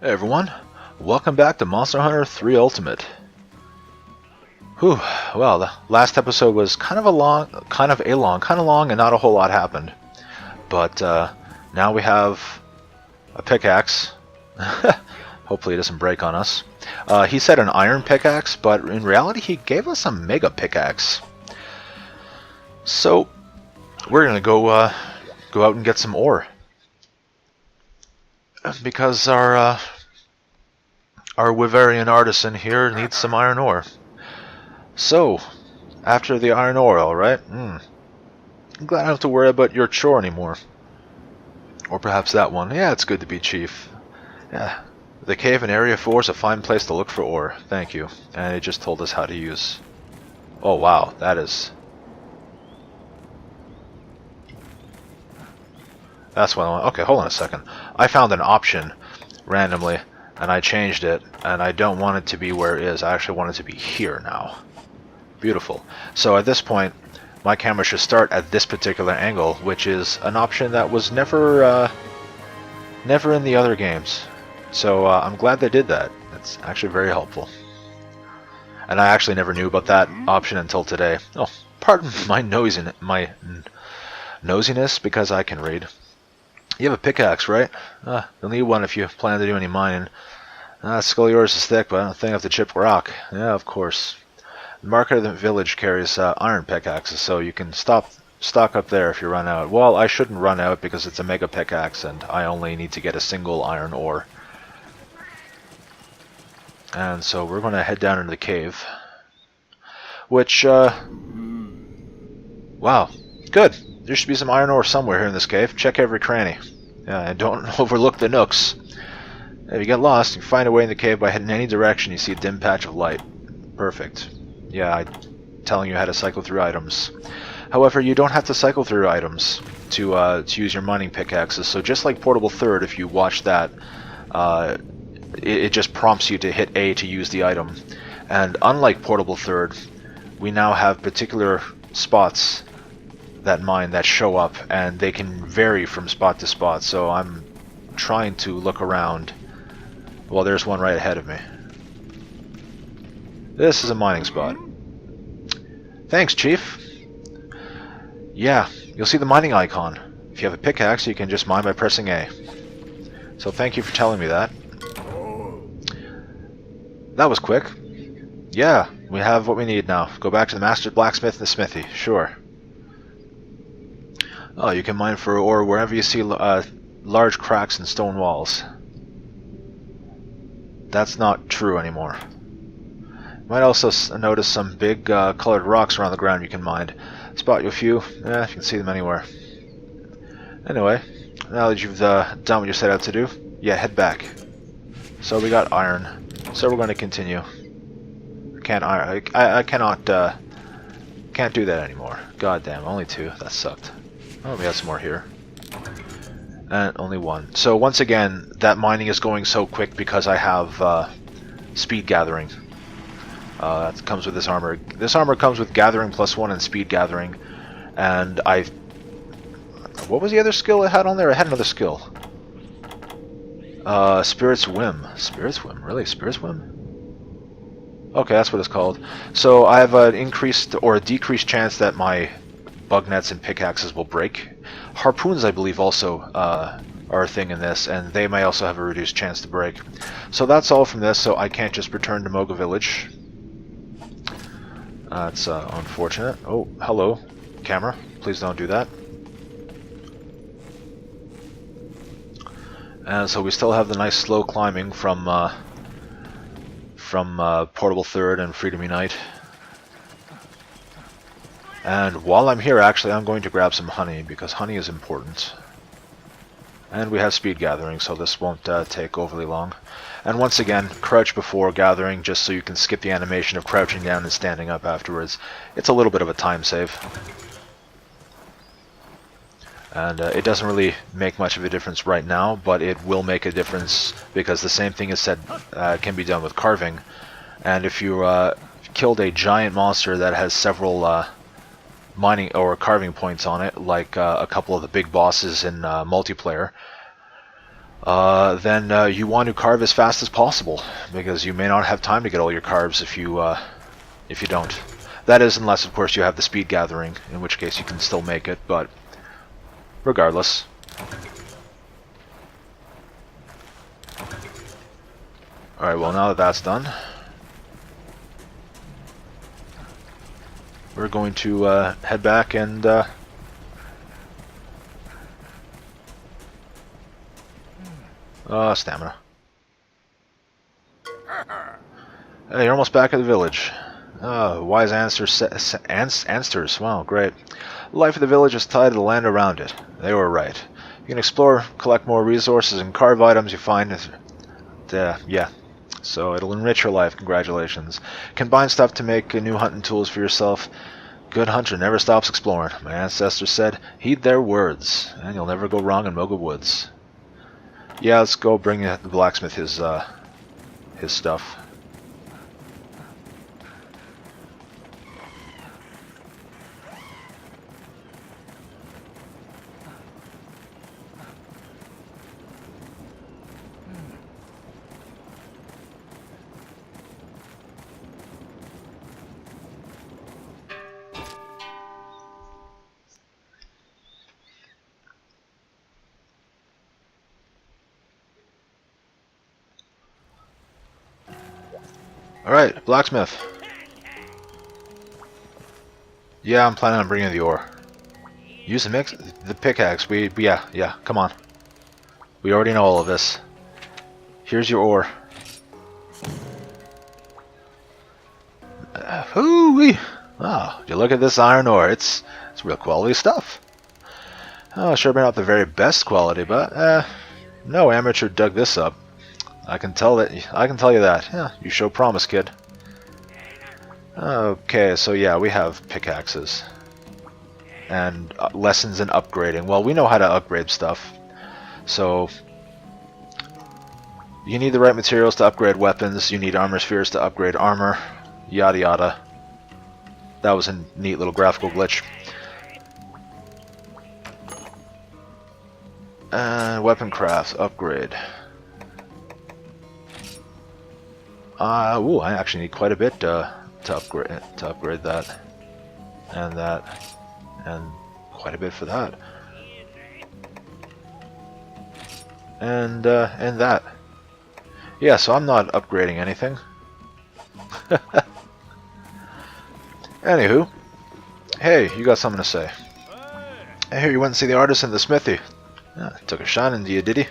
Hey everyone, welcome back to Monster Hunter 3 Ultimate. Whew, well, the last episode was kind of long and not a whole lot happened. But now we have a pickaxe. Hopefully it doesn't break on us. He said an iron pickaxe, but in reality he gave us a mega pickaxe. So we're gonna go out and get some ore. Because our Wyverian artisan here needs some iron ore. So, after the iron ore, alright? I'm glad I don't have to worry about your chore anymore. Or perhaps that one. Yeah, it's good to be chief. Yeah, the cave in Area 4 is a fine place to look for ore. Thank you. And it just told us how to use... Oh wow, that is... That's what I want. Okay, hold on a second. I found an option randomly, and I changed it, and I don't want it to be where it is. I actually want it to be here now. Beautiful. So at this point, my camera should start at this particular angle, which is an option that was never in the other games. So I'm glad they did that. It's actually very helpful. And I actually never knew about that option until today. Oh, pardon my nosiness, because I can read. You have a pickaxe, right? You'll need one if you plan to do any mining. Skull of yours is thick, but I don't think I have to chip rock. Yeah, of course. The market of the village carries iron pickaxes, so you can stock up there if you run out. Well, I shouldn't run out because it's a mega pickaxe, and I only need to get a single iron ore. And so we're going to head down into the cave. Which, wow, good. There should be some iron ore somewhere here in this cave. Check every cranny. And don't overlook the nooks. If you get lost, you can find a way in the cave by heading in any direction you see a dim patch of light. Perfect. Yeah, I'm telling you how to cycle through items. However, you don't have to cycle through items to use your mining pickaxes. So just like Portable Third, if you watch that, it just prompts you to hit A to use the item. And unlike Portable Third, we now have particular spots that show up, and they can vary from spot to spot. So I'm trying to look around. Well, there's one right ahead of me. This is a mining spot. Thanks, Chief. Yeah, you'll see the mining icon. If you have a pickaxe, you can just mine by pressing A. So thank you for telling me that. That was quick. Yeah, we have what we need now. Go back to the Master Blacksmith and the smithy. Sure. Oh, you can mine for ore wherever you see large cracks in stone walls. That's not true anymore. You might also notice some big colored rocks around the ground you can mine. Spot you a few. Yeah, you can see them anywhere. Anyway, now that you've done what you set out to do, yeah, head back. So we got iron. So we're going to continue. I cannot can't do that anymore. God damn, only two. That sucked. Oh, we got some more here. And only one. So once again, that mining is going so quick because I have speed gathering. That comes with this armor. This armor comes with gathering +1 and speed gathering. And what was the other skill it had on there? It had another skill. Spirit's Whim. Spirit's Whim? Really? Spirit's Whim? Okay, that's what it's called. So I have an increased or a decreased chance that my bug nets and pickaxes will break. Harpoons, I believe, also are a thing in this, and they may also have a reduced chance to break. So that's all from this, so I can't just return to Moga Village. That's unfortunate. Oh, hello, camera. Please don't do that. And so we still have the nice slow climbing from Portable Third and Freedom Unite. And while I'm here, actually, I'm going to grab some honey, because honey is important. And we have speed gathering, so this won't take overly long. And once again, crouch before gathering, just so you can skip the animation of crouching down and standing up afterwards. It's a little bit of a time save. And it doesn't really make much of a difference right now, but it will make a difference, because the same thing is said can be done with carving. And if you killed a giant monster that has several mining or carving points on it, like a couple of the big bosses in multiplayer, then you want to carve as fast as possible, because you may not have time to get all your carbs if you don't. That is, unless of course you have the speed gathering, in which case you can still make it, but regardless. Alright, well, now that that's done, we're going to head back and stamina. Hey, you're almost back at the village. Wise answers. Wow, great. The life of the village is tied to the land around it. They were right. You can explore, collect more resources, and carve items you find. Yeah. So it'll enrich your life. Congratulations. Combine stuff to make new hunting tools for yourself. Good hunter never stops exploring. My ancestors said, heed their words, and you'll never go wrong in Moga Woods. Yeah, let's go bring the blacksmith his stuff. Alright, blacksmith. Yeah, I'm planning on bringing the ore. Use the pickaxe. Yeah, come on. We already know all of this. Here's your ore. Hoo-wee! Oh, you look at this iron ore. It's real quality stuff. Oh, sure, maybe not the very best quality, but no amateur dug this up. I can tell you that. Yeah, you show promise, kid. Okay, so yeah, we have pickaxes and lessons in upgrading. Well, we know how to upgrade stuff, so you need the right materials to upgrade weapons. You need armor spheres to upgrade armor. Yada yada. That was a neat little graphical glitch. And weapon craft upgrade. I actually need quite a bit to upgrade that, and quite a bit for that, and that. Yeah, so I'm not upgrading anything. Anywho, hey, you got something to say? I hear you went and see the artist in the smithy. Took a shine into you, did he?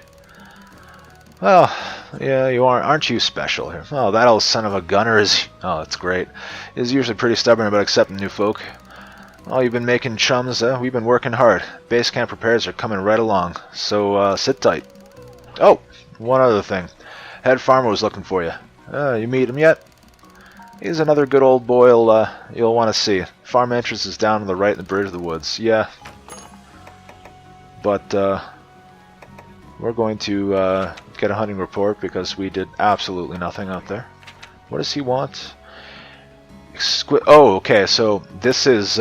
Well, yeah, aren't you special here? Oh, that old son of a gunner is... Oh, that's great. Is usually pretty stubborn about accepting new folk. Oh, you've been making chums, we've been working hard. Base camp repairs are coming right along, so sit tight. Oh, one other thing. Head farmer was looking for you. You meet him yet? He's another good old boy you'll want to see. Farm entrance is down on the right in the bridge of the woods. Yeah. But, we're going to get a hunting report because we did absolutely nothing out there. What does he want? Oh, okay, so this is...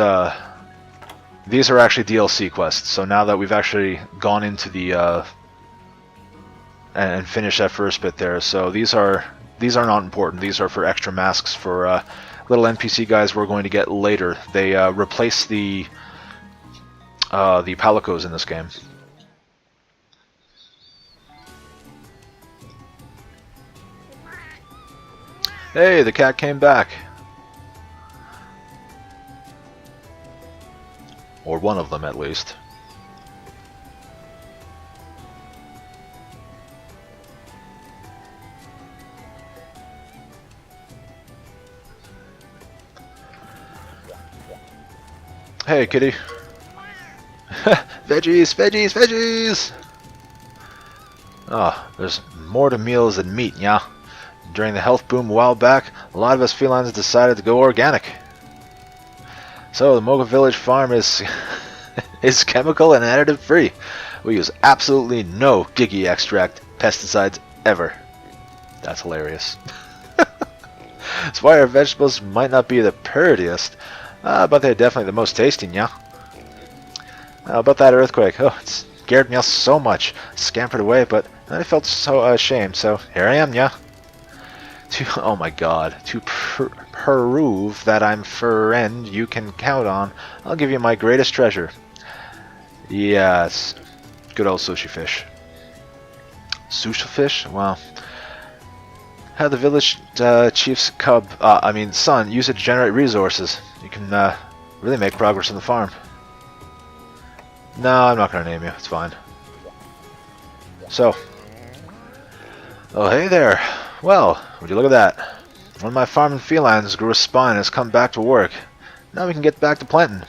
these are actually DLC quests. So now that we've actually gone into the... and finished that first bit there, so these are not important. These are for extra masks for little NPC guys we're going to get later. They replace the palicos in this game. Hey, the cat came back. Or one of them, at least. Hey, kitty. Veggies, veggies, veggies! Ah, there's more to meals than meat, yeah? During the health boom a while back, a lot of us felines decided to go organic. So the Moga Village farm is is chemical and additive free. We use absolutely no Gigi extract pesticides ever. That's hilarious. That's why our vegetables might not be the prettiest, but they're definitely the most tasty, yeah? How about that earthquake? Oh, it's scared me so much. Scampered away, but then I felt so ashamed, so here I am, yeah. Oh my god. To prove that I'm friend you can count on, I'll give you my greatest treasure. Yes. Good old sushi fish. Sushi fish? Wow. Have the village chief's son use it to generate resources. You can really make progress on the farm. No, I'm not going to name you. It's fine. So. Oh, hey there. Well, would you look at that? One of my farming felines grew a spine and has come back to work. Now we can get back to planting.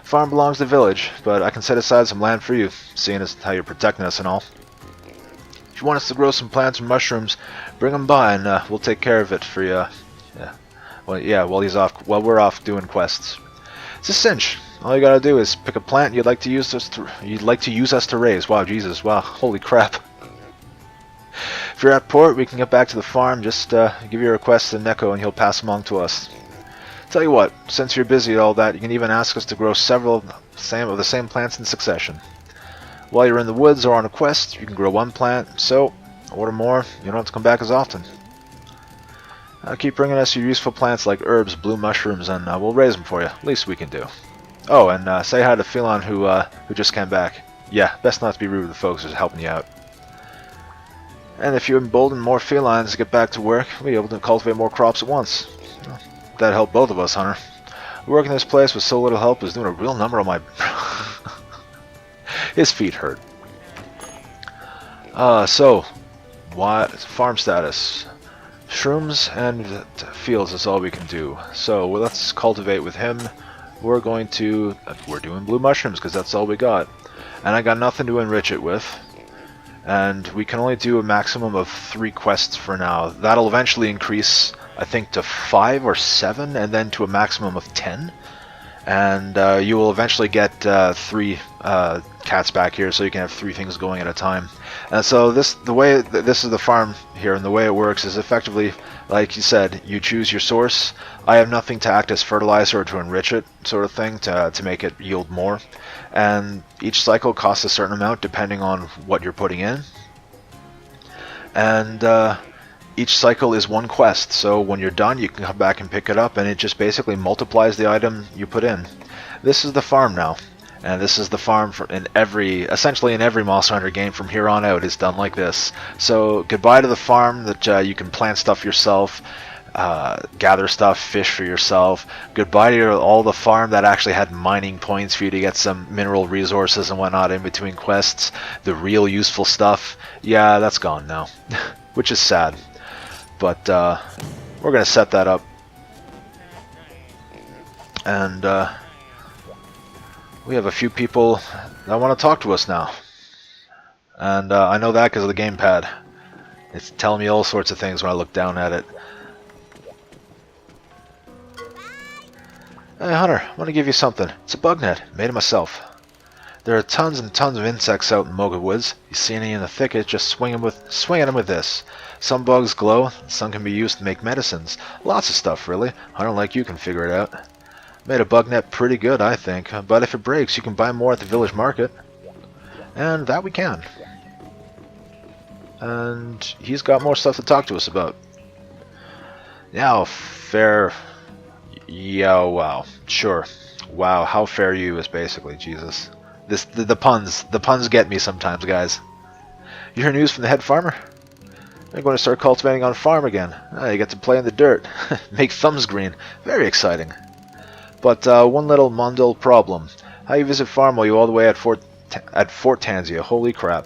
Farm belongs to the village, but I can set aside some land for you, seeing as how you're protecting us and all. If you want us to grow some plants and mushrooms, bring them by and we'll take care of it for you. While we're off doing quests. It's a cinch. All you gotta do is pick a plant you'd like to use us to raise. Wow, Jesus, wow, holy crap. If you're at port, we can get back to the farm. Just give your requests to Neko and he'll pass them along to us. Tell you what, since you're busy at all that, you can even ask us to grow several of the same plants in succession. While you're in the woods or on a quest, you can grow one plant, so order more, you don't have to come back as often. Keep bringing us your useful plants like herbs, blue mushrooms, and we'll raise them for you. Least we can do. Oh, and say hi to Phelan who just came back. Yeah, best not to be rude to the folks who's helping you out. And if you embolden more felines to get back to work, we'll be able to cultivate more crops at once. That'd help both of us, Hunter. Working this place with so little help is doing a real number on my... His feet hurt. So, farm status. Shrooms and fields is all we can do. So, let's cultivate with him. We're doing blue mushrooms because that's all we got. And I got nothing to enrich it with. And we can only do a maximum of 3 quests for now. That'll eventually increase, I think, to 5 or 7, and then to a maximum of 10. And you will eventually get 3 cats back here, so you can have 3 things going at a time. And so this is the farm here, and the way it works is effectively, like you said, you choose your source. I have nothing to act as fertilizer or to enrich it, sort of thing, to make it yield more. And each cycle costs a certain amount depending on what you're putting in. And each cycle is 1 quest, so when you're done you can come back and pick it up, and it just basically multiplies the item you put in. This is the farm now, and this is the farm essentially in every Monster Hunter game from here on out is done like this. So goodbye to the farm that you can plant stuff yourself, gather stuff, fish for yourself. Goodbye to all the farm that actually had mining points for you to get some mineral resources and whatnot in between quests. The real useful stuff, yeah, that's gone now, which is sad. But we're going to set that up. And we have a few people that want to talk to us now. And I know that because of the gamepad. It's telling me all sorts of things when I look down at it. Hey Hunter, I want to give you something. It's a bug net, made it myself. There are tons and tons of insects out in Moga Woods. You see any in the thicket, just swing at them with this. Some bugs glow, some can be used to make medicines. Lots of stuff, really. Hunter like you can figure it out. Made a bug net pretty good, I think. But if it breaks, you can buy more at the village market. And that we can. And he's got more stuff to talk to us about. Now, fair... Yeah, wow. Sure. Wow, how fair you is basically, Jesus. The puns get me sometimes, guys. You hear news from the head farmer? They're going to start cultivating on farm again. You get to play in the dirt. Make thumbs green. Very exciting. But one little mundal problem. How you visit farm while you all the way at Fort Tanzia? Holy crap.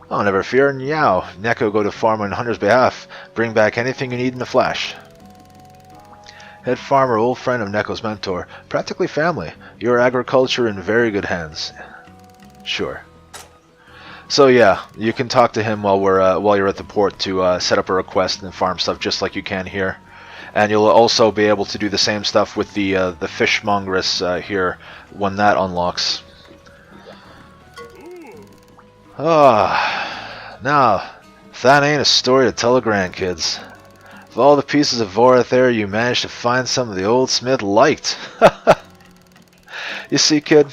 Oh, never fear. Yow. Neko go to farm on Hunter's behalf. Bring back anything you need in a flash. Head farmer, old friend of Neko's mentor. Practically family. Your agriculture in very good hands. Sure. So yeah, you can talk to him while you're at the port to set up a request and farm stuff just like you can here. And you'll also be able to do the same stuff with the fishmongeress here when that unlocks. Now, that ain't a story to tell the grandkids. Of all the pieces of ore out there, you managed to find some the old smith liked. You see, kid,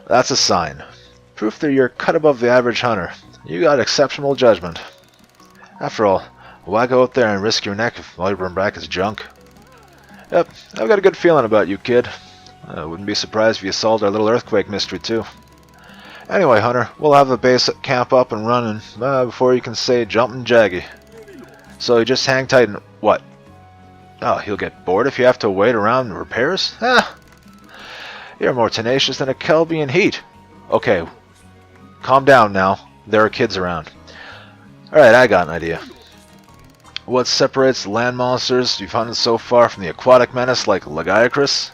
that's a sign. Proof that you're cut above the average hunter. You got exceptional judgment. After all, why go out there and risk your neck if all you bring back is junk? Yep, I've got a good feeling about you, kid. I wouldn't be surprised if you solved our little earthquake mystery, too. Anyway, Hunter, we'll have the base camp up and running before you can say jumpin' jaggy. So you just hang tight and... What? Oh, he'll get bored if you have to wait around repairs? Ah! You're more tenacious than a Kelby in heat. Okay, calm down now. There are kids around. Alright, I got an idea. What separates the land monsters you've hunted so far from the aquatic menace like Lagiacrus?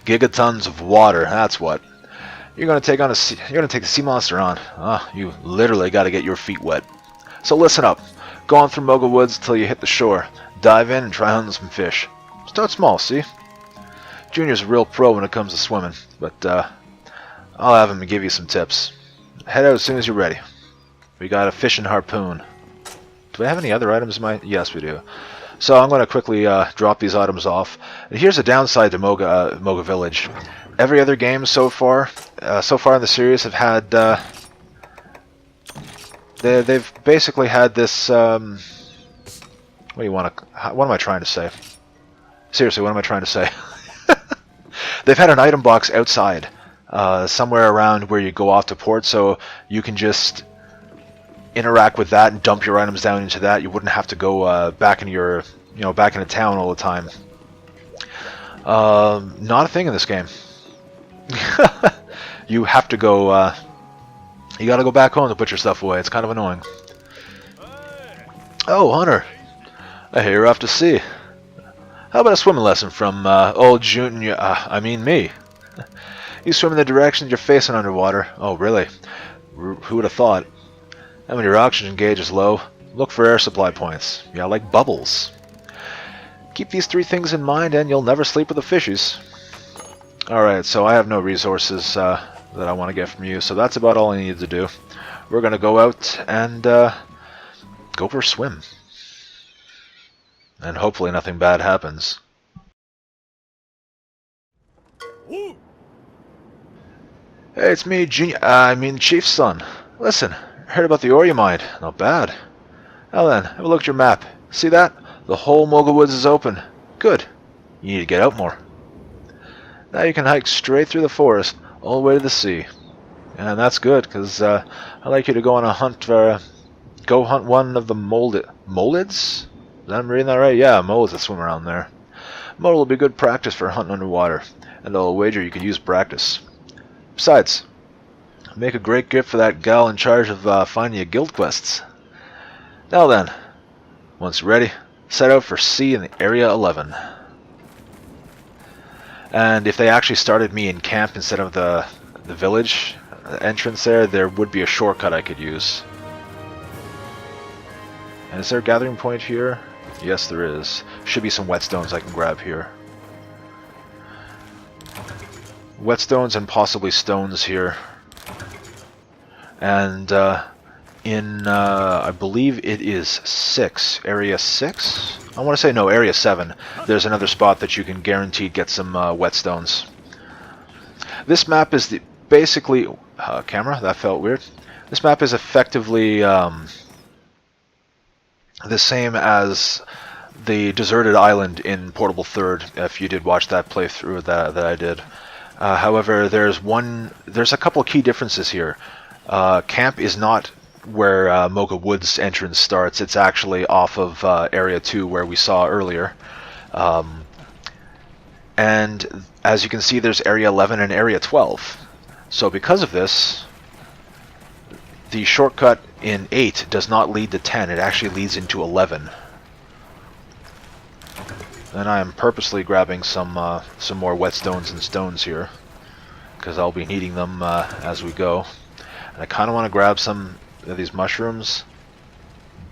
Gigatons of water, that's what. You're gonna take the sea monster on. You literally gotta get your feet wet. So listen up. Go on through Moga Woods till you hit the shore. Dive in and try hunting some fish. Start small, see? Junior's a real pro when it comes to swimming, but I'll have him give you some tips. Head out as soon as you're ready. We got a fishing harpoon. Do we have any other items in my... Yes, we do. So I'm going to quickly drop these items off. And here's a downside to Moga Village. Every other game so far in the series have had... they've basically had this... what am I trying to say? Seriously, what am I trying to say? They've had an item box outside, somewhere around where you go off to port, so you can just interact with that and dump your items down into that. You wouldn't have to go back into your, back into town all the time. Not a thing in this game. You have to go. You got to go back home to put your stuff away. It's kind of annoying. Oh, Hunter, I hear you're off to sea. How about a swimming lesson from old Junior? I mean me. You swim in the direction you're facing underwater. Oh, really? Who would have thought? And when your oxygen gauge is low, look for air supply points. Yeah, like bubbles. Keep these 3 things in mind and you'll never sleep with the fishies. Alright, so I have no resources that I want to get from you, so that's about all I need to do. We're going to go out and go for a swim. And hopefully nothing bad happens. Hey, it's me, Chief's son. Listen, heard about the ore you mined. Not bad. Now then, have a look at your map. See that? The whole Moga Woods is open. Good. You need to get out more. Now you can hike straight through the forest, all the way to the sea. And that's good, because I'd like you to go on a hunt for... go hunt one of the Molids? I'm reading that right? Yeah, moles that swim around there. Mole will be good practice for hunting underwater, and I'll wager you could use practice. Besides, make a great gift for that gal in charge of finding you guild quests. Now then, once you're ready, set out for sea in the Area 11. And if they actually started me in camp instead of the village entrance there would be a shortcut I could use. And is there a gathering point here? Yes, there is. Should be some whetstones I can grab here. Whetstones and possibly stones here. And I believe it is 6. Area 6? I want to say no, Area 7. There's another spot that you can guaranteed get some whetstones. This map is basically... camera? That felt weird. This map is effectively... the same as the deserted island in Portable Third, if you did watch that playthrough that I did. However, there's a couple of key differences here. Camp is not where Moga Woods entrance starts. It's actually off of Area 2 where we saw earlier. And as you can see, there's Area 11 and Area 12. So because of this, the shortcut in 8 does not lead to 10, it actually leads into 11. And I am purposely grabbing some more whetstones and stones here, because I'll be needing them as we go. And I kind of want to grab some of these mushrooms,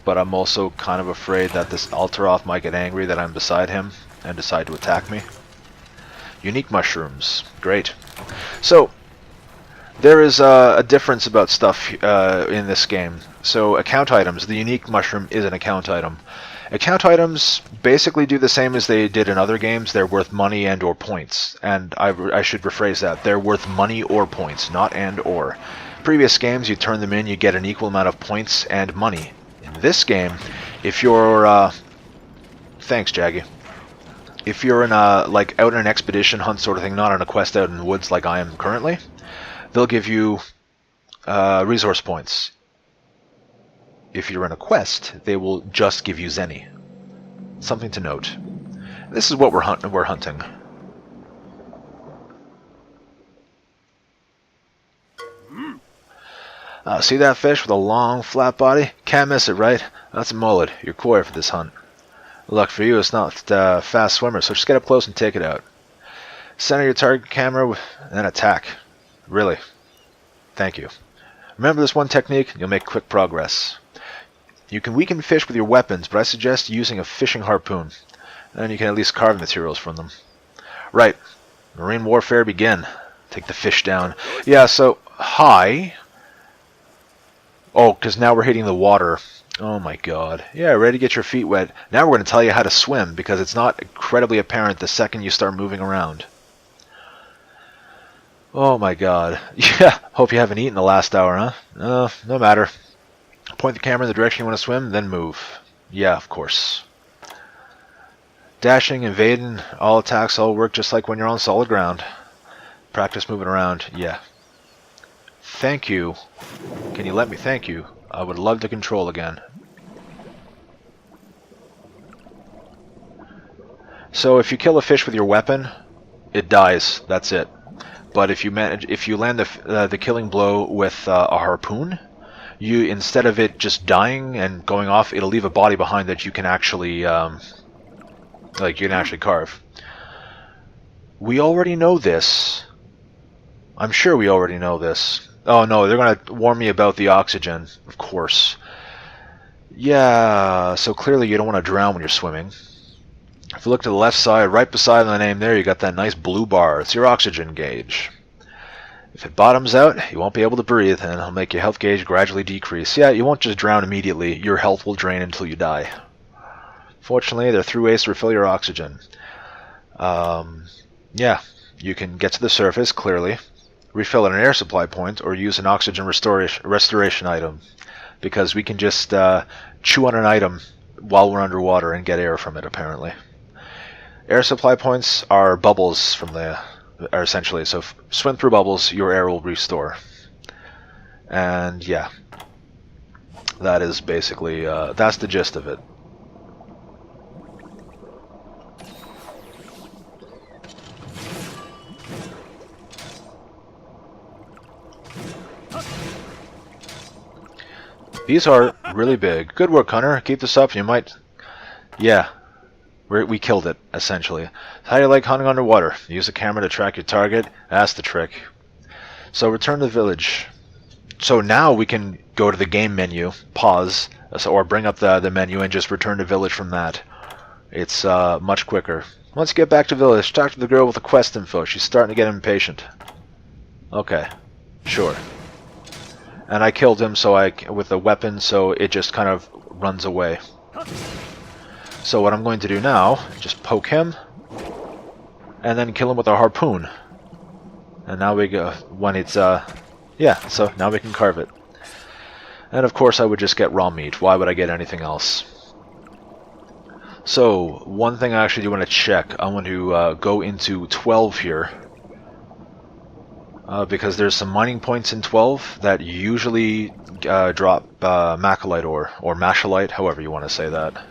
but I'm also kind of afraid that this Alteroth might get angry that I'm beside him and decide to attack me. Unique mushrooms. Great. So, there is a difference about stuff in this game. So account items, the unique mushroom is an account item. Account items basically do the same as they did in other games. They're worth money and or points. And I should rephrase that. They're worth money or points, not and or. previous games, you turn them in, you get an equal amount of points and money. In this game, if you're... thanks, Jaggy. If you're in a, like, out in an expedition hunt sort of thing, not on a quest out in the woods like I am currently, they'll give you resource points. If you're in a quest, they will just give you zenny. Something to note. This is what we're hunting. See that fish with a long, flat body? Can't miss it, right? That's a mullet. You're core for this hunt. Luck for you, it's not a fast swimmer, so just get up close and take it out. Center your target camera and then attack. Really. Thank you. Remember this one technique, and you'll make quick progress. You can weaken fish with your weapons, but I suggest using a fishing harpoon. Then you can at least carve materials from them. Right. Marine warfare begin. Take the fish down. Yeah, so, hi. Oh, because now we're hitting the water. Oh my god. Yeah, ready to get your feet wet. Now we're going to tell you how to swim, because it's not incredibly apparent the second you start moving around. Oh my god. Yeah, hope you haven't eaten the last hour, huh? No matter. Point the camera in the direction you want to swim, then move. Yeah, of course. Dashing, evading, all attacks all work just like when you're on solid ground. Practice moving around, yeah. Thank you. Can you let me thank you? I would love to control again. So if you kill a fish with your weapon, it dies. That's it. But if you land the killing blow with a harpoon, you, instead of it just dying and going off, it'll leave a body behind that you can actually carve. We already know this. I'm sure we already know this. Oh no, they're going to warn me about the oxygen, of course. Yeah, so clearly you don't want to drown when you're swimming. If you look to the left side, right beside the name there, you got that nice blue bar. It's your oxygen gauge. If it bottoms out, you won't be able to breathe, and it'll make your health gauge gradually decrease. Yeah, you won't just drown immediately. Your health will drain until you die. Fortunately, there are 3 ways to refill your oxygen. Yeah, you can get to the surface, clearly, refill at an air supply point, or use an oxygen restoration item. Because we can just chew on an item while we're underwater and get air from it, apparently. Air supply points are bubbles from are essentially, so swim through bubbles, your air will restore. And yeah, that is basically, that's the gist of it. These are really big. Good work, Hunter. Keep this up and you might... Yeah. We killed it, essentially. How do you like hunting underwater? Use the camera to track your target. That's the trick. So return to the village. So now we can go to the game menu, pause, or bring up the menu and just return to village from that. It's much quicker. Once you get back to village, talk to the girl with the quest info. She's starting to get impatient. Okay. Sure. And I killed him with a weapon, so it just kind of runs away. So what I'm going to do now, just poke him, and then kill him with a harpoon. And now we go, when it's, yeah, so now we can carve it. And of course I would just get raw meat. Why would I get anything else? So, one thing I actually do want to check, I want to go into 12 here. Because there's some mining points in 12 that usually drop macholite ore, or mashalite, however you want to say that.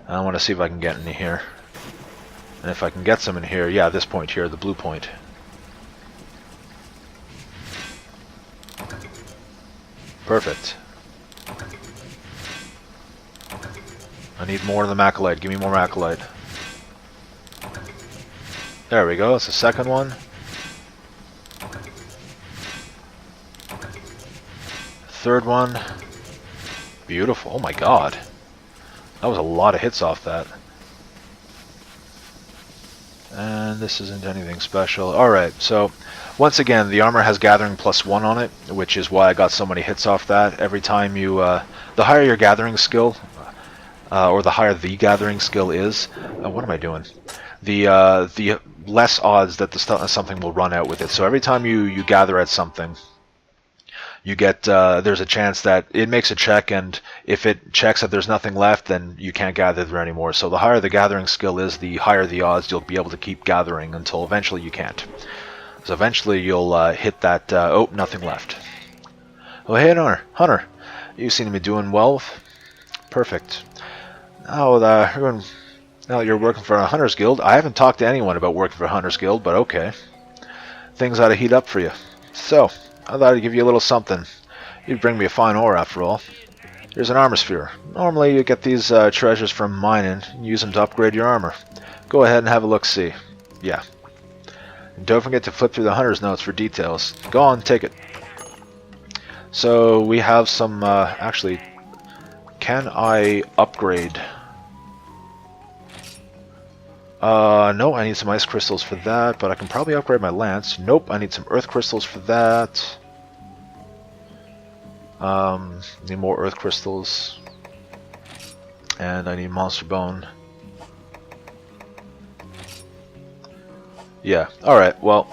And I want to see if I can get any here. And if I can get some in here, yeah, this point here, the blue point. Perfect. I need more of the macholite. Give me more macholite. There we go, that's the second one. Third one. Beautiful. Oh my god. That was a lot of hits off that. And this isn't anything special. Alright, so once again, the armor has gathering +1 on it, which is why I got so many hits off that. Every time you, the higher your gathering skill, or the higher the gathering skill is, what am I doing? The less odds that something will run out with it. So every time you gather at something, you get there's a chance that it makes a check, and if it checks that there's nothing left, then you can't gather there anymore. So the higher the gathering skill is, the higher the odds you'll be able to keep gathering until eventually you can't. So eventually you'll hit that, oh, nothing left. Oh, hey, Hunter, you seem to be doing well. Perfect. Now that you're working for a Hunter's Guild, I haven't talked to anyone about working for a Hunter's Guild, but okay. Things ought to heat up for you. So, I thought I'd give you a little something. You'd bring me a fine ore, after all. Here's an armor sphere. Normally you get these treasures from mining and use them to upgrade your armor. Go ahead and have a look-see. Yeah. And don't forget to flip through the Hunter's notes for details. Go on, take it. So, we have some, actually, can I upgrade? No, I need some ice crystals for that, but I can probably upgrade my lance. Nope, I need some earth crystals for that. Need more earth crystals. And I need monster bone. Yeah, alright, well.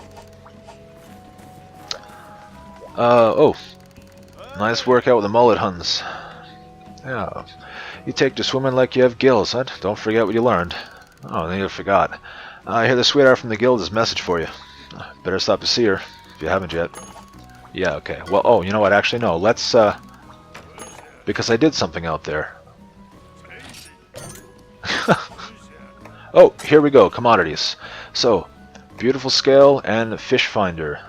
Oh. Nice workout with the mullet huns. Yeah. You take to swimming like you have gills, huh? Don't forget what you learned. Oh, then you forgot. I hear the sweetheart from the guild has a message for you. Better stop to see her, if you haven't yet. Yeah, okay. Well, oh, you know what? Actually, no. Let's, because I did something out there. Oh, here we go. Commodities. So, beautiful scale and fish finder.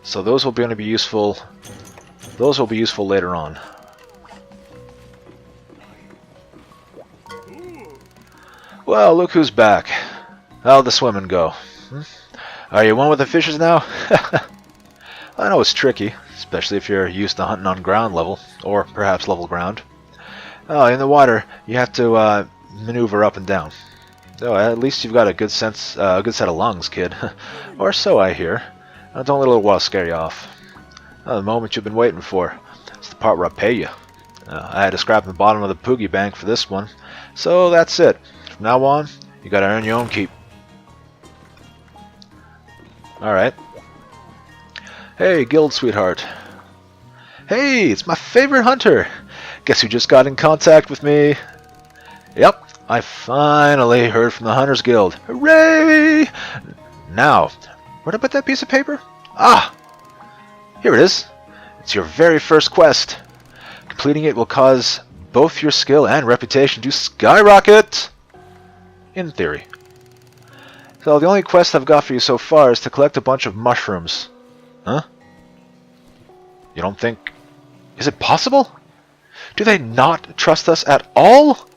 So those will be going to be useful. Those will be useful later on. Well, look who's back. How'd the swimming go? Are you one with the fishes now? I know it's tricky, especially if you're used to hunting on ground level, or perhaps level ground. Oh, in the water, you have to maneuver up and down. So at least you've got a good sense, a good set of lungs, kid. Or so I hear. Don't let a little while scare you off. The moment you've been waiting for. It's the part where I pay you. I had to scrap the bottom of the Poogie Bank for this one, so that's it. From now on, you gotta earn your own keep. Alright. Hey, guild sweetheart. Hey, it's my favorite hunter. Guess who just got in contact with me? Yep, I finally heard from the Hunters Guild. Hooray! Now, where'd I put that piece of paper? Ah! Here it is. It's your very first quest. Completing it will cause both your skill and reputation to skyrocket. In theory. So the only quest I've got for you so far is to collect a bunch of mushrooms. Huh? You don't think... Is it possible? Do they not trust us at all?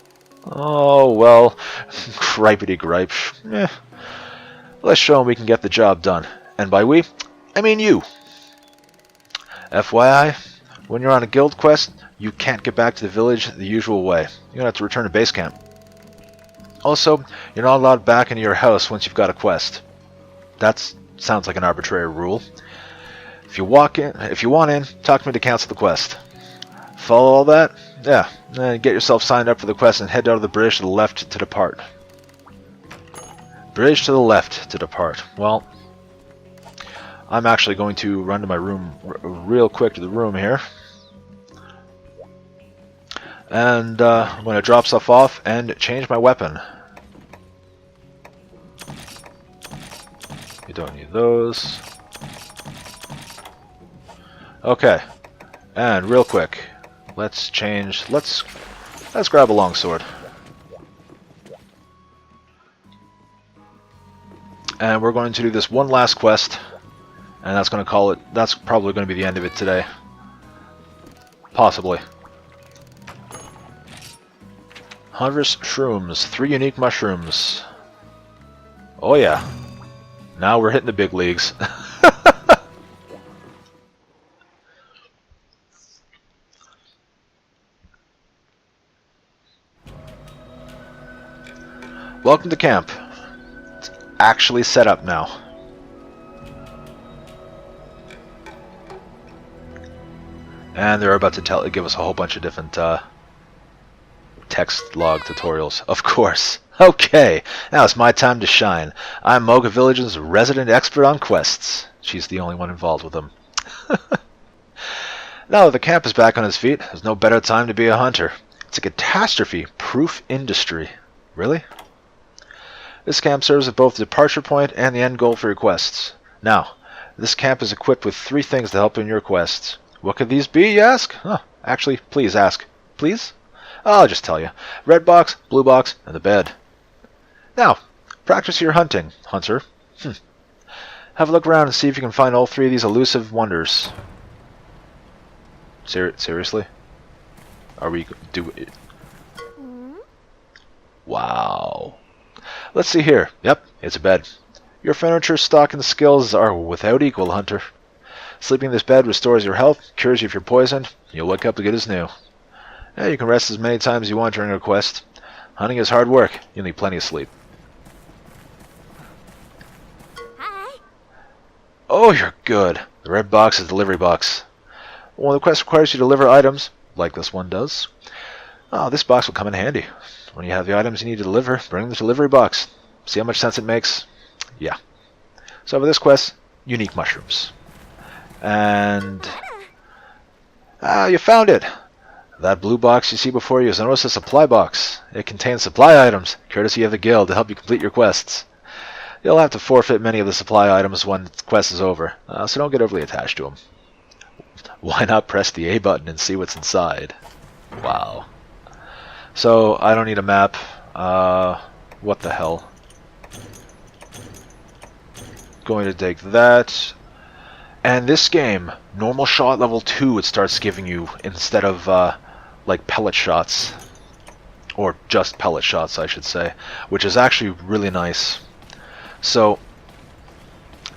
Oh, well, gripey gripe. Let's show them we can get the job done. And by we, I mean you. FYI, when you're on a guild quest, you can't get back to the village the usual way. You're gonna have to return to base camp. Also, you're not allowed back into your house once you've got a quest. That sounds like an arbitrary rule. If you want in, talk to me to cancel the quest. Follow all that? Yeah. Then get yourself signed up for the quest and head down to the bridge to the left to depart. Bridge to the left to depart. Well, I'm actually going to run to my room real quick to the room here. And I'm going to drop stuff off and change my weapon. You don't need those. Okay. And real quick, let's change. Let's grab a longsword. And we're going to do this one last quest, and that's probably going to be the end of it today. Possibly. Harvest shrooms, 3 unique mushrooms. Oh yeah. Now we're hitting the big leagues. Welcome to camp. It's actually set up now. And they're about to give us a whole bunch of different text log tutorials, of course. Okay, now it's my time to shine. I'm Moga Village's resident expert on quests. She's the only one involved with them. Now that the camp is back on its feet, there's no better time to be a hunter. It's a catastrophe-proof industry. Really? This camp serves as both the departure point and the end goal for your quests. Now, this camp is equipped with 3 things to help in your quests. What could these be, you ask? Actually, please ask. Please? I'll just tell you. Red box, blue box, and the bed. Now, practice your hunting, hunter. Have a look around and see if you can find all 3 of these elusive wonders. Seriously? Are we do it? Wow. Let's see here. Yep, it's a bed. Your furniture, stock, and skills are without equal, hunter. Sleeping in this bed restores your health, cures you if you're poisoned. You'll wake up to good as new. Yeah, you can rest as many times as you want during a quest. Hunting is hard work. You'll need plenty of sleep. Hi. Oh, you're good. The red box is the delivery box. When the quest requires you to deliver items, like this one does, this box will come in handy. When you have the items you need to deliver, bring the delivery box. See how much sense it makes? Yeah. So for this quest, unique mushrooms. And you found it. That blue box you see before you is known as a supply box. It contains supply items, courtesy of the guild, to help you complete your quests. You'll have to forfeit many of the supply items when the quest is over, so don't get overly attached to them. Why not press the A button and see what's inside? Wow. So, I don't need a map. What the hell? Going to take that. And this game, normal shot level 2 it starts giving you instead of like pellet shots. Or just pellet shots, I should say. Which is actually really nice. So,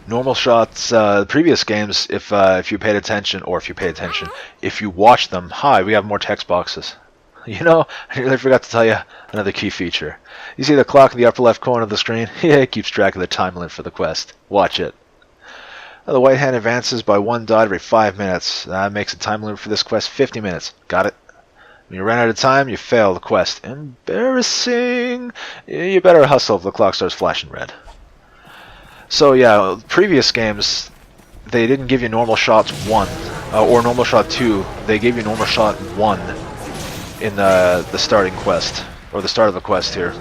normal shots, previous games, if you paid attention, if you watched them, we have more text boxes. You know, I really forgot to tell you another key feature. You see the clock in the upper left corner of the screen? Yeah, it keeps track of the time limit for the quest. Watch it. Now, the white hand advances by 1 dot every 5 minutes. That makes the time limit for this quest 50 minutes. Got it? When you run out of time, you fail the quest. Embarrassing! You better hustle if the clock starts flashing red. So yeah, previous games, they didn't give you normal shots 1, or normal shot 2. They gave you normal shot 1 in the starting quest, or the start of the quest here.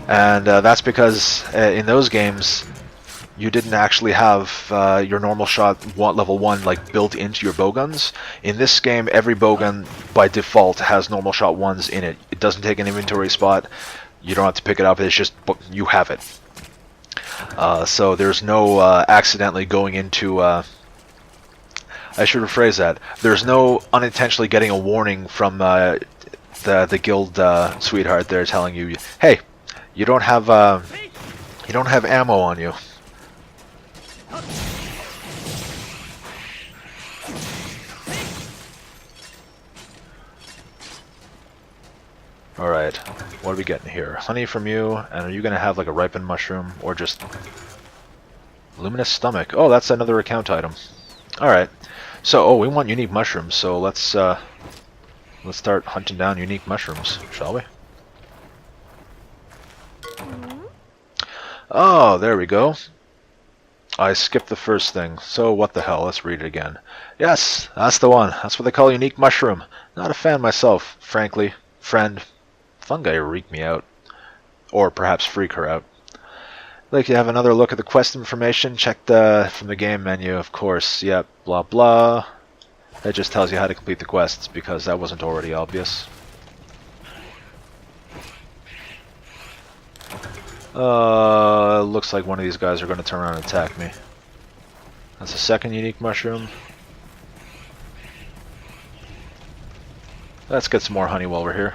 And that's because in those games, you didn't actually have your normal shot level 1 like built into your bowguns. In this game, every bowgun by default has normal shot 1s in it. It doesn't take an inventory spot. You don't have to pick it up. It's just you have it. So there's no accidentally going into... I should rephrase that. There's no unintentionally getting a warning from the guild sweetheart there telling you, hey, you don't have ammo on you. Alright, what are we getting here? Honey from you, and are you going to have like a ripened mushroom, or just... Luminous stomach. Oh, that's another account item. Alright, so, we want unique mushrooms, so let's start hunting down unique mushrooms, shall we? Oh, there we go. I skipped the first thing, so what the hell, let's read it again. Yes, that's the one. That's what they call a unique mushroom. Not a fan myself, frankly. Friend. Fungi reek me out. Or perhaps freak her out. Like you have another look at the quest information, check from the game menu, of course. Yep, blah blah. That just tells you how to complete the quests, because that wasn't already obvious. Looks like one of these guys are going to turn around and attack me. That's a second unique mushroom. Let's get some more honey while we're here.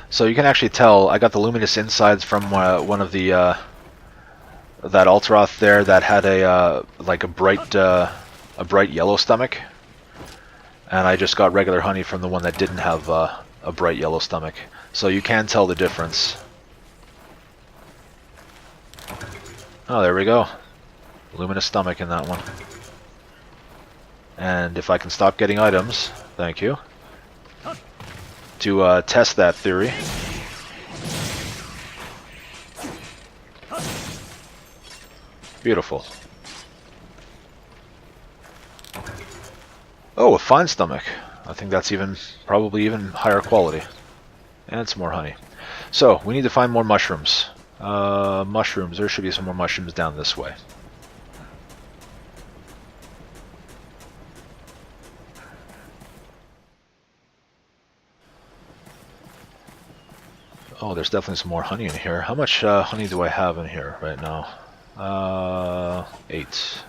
So you can actually tell, I got the luminous insides from one of the, that Alteroth there that had a, like a bright yellow stomach. And I just got regular honey from the one that didn't have a bright yellow stomach. So you can tell the difference. Oh, there we go. Luminous stomach in that one. And if I can stop getting items, thank you. To test that theory. Beautiful. Oh, a fine stomach. I think that's probably even higher quality. And some more honey. So, we need to find more mushrooms. Mushrooms. There should be some more mushrooms down this way. Oh, there's definitely some more honey in here. How much honey do I have in here right now? 8.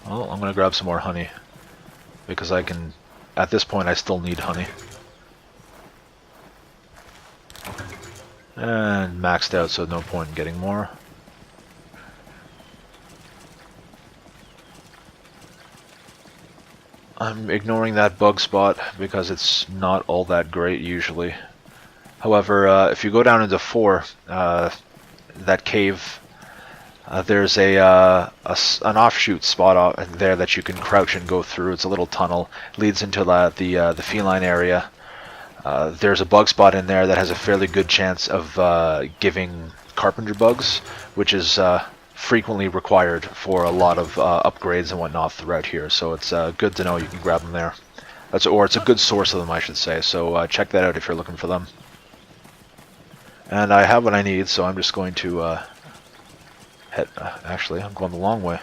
Well, I'm gonna grab some more honey. Because I can... At this point, I still need honey. And maxed out, so no point in getting more. I'm ignoring that bug spot because it's not all that great usually. However, if you go down into 4, that cave, there's an offshoot spot out there that you can crouch and go through. It's a little tunnel, leads into the feline area. There's a bug spot in there that has a fairly good chance of giving carpenter bugs, which is frequently required for a lot of upgrades and whatnot throughout here. So it's good to know you can grab them there. Or it's a good source of them, I should say. So check that out if you're looking for them. And I have what I need, so I'm just going to head... actually, I'm going the long way.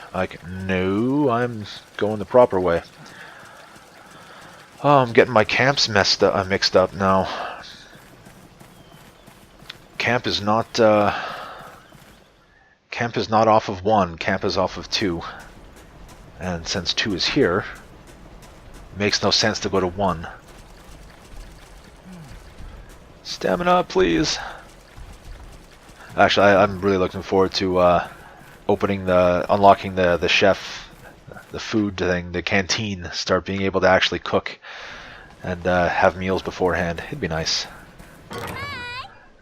No, I'm going the proper way. Oh, I'm getting my camps mixed up now. Camp is not off of 1. Camp is off of 2. And since 2 is here, it makes no sense to go to 1. Stamina, please. Actually, I'm really looking forward to unlocking the chef, the food thing, the canteen. Start being able to actually cook and have meals beforehand. It'd be nice.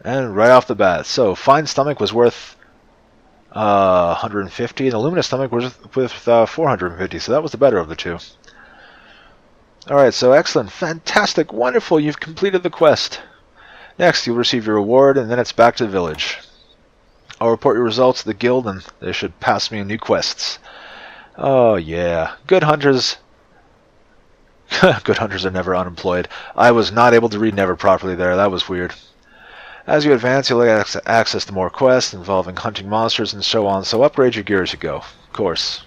And right off the bat, so fine stomach was worth 150, and the luminous stomach was worth 450. So that was the better of the two. All right, so excellent, fantastic, wonderful. You've completed the quest. Next, you'll receive your reward, and then it's back to the village. I'll report your results to the guild, and they should pass me new quests. Oh yeah, good hunters. Good hunters are never unemployed. I was not able to read never properly there. That was weird. As you advance, you'll get access to more quests involving hunting monsters and so on. So upgrade your gear as you go, of course.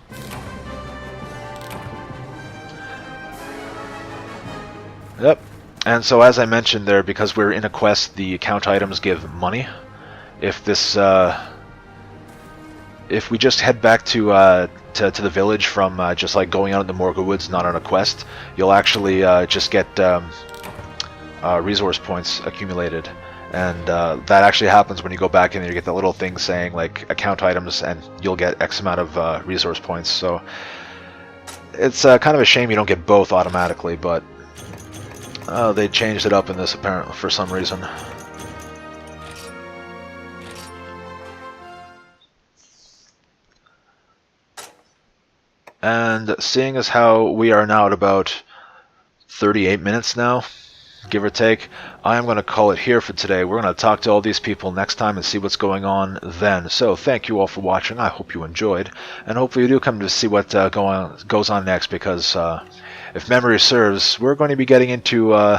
Yep. And so as I mentioned there, because we're in a quest, the account items give money. If this, if we just head back to the village from just like going out in the Moga Woods, not on a quest, you'll actually just get resource points accumulated, and that actually happens when you go back in there. You get the little thing saying like account items, and you'll get X amount of resource points. So it's kind of a shame you don't get both automatically, but they changed it up in this apparently for some reason. And seeing as how we are now at about 38 minutes now, give or take, I am going to call it here for today. We're going to talk to all these people next time and see what's going on then. So thank you all for watching. I hope you enjoyed, and hopefully you do come to see what goes on next, because if memory serves, we're going to be getting into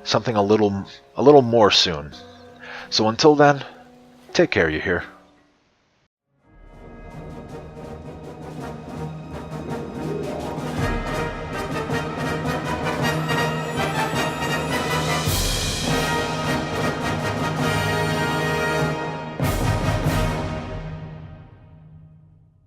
something a little more soon. So until then, take care, you hear.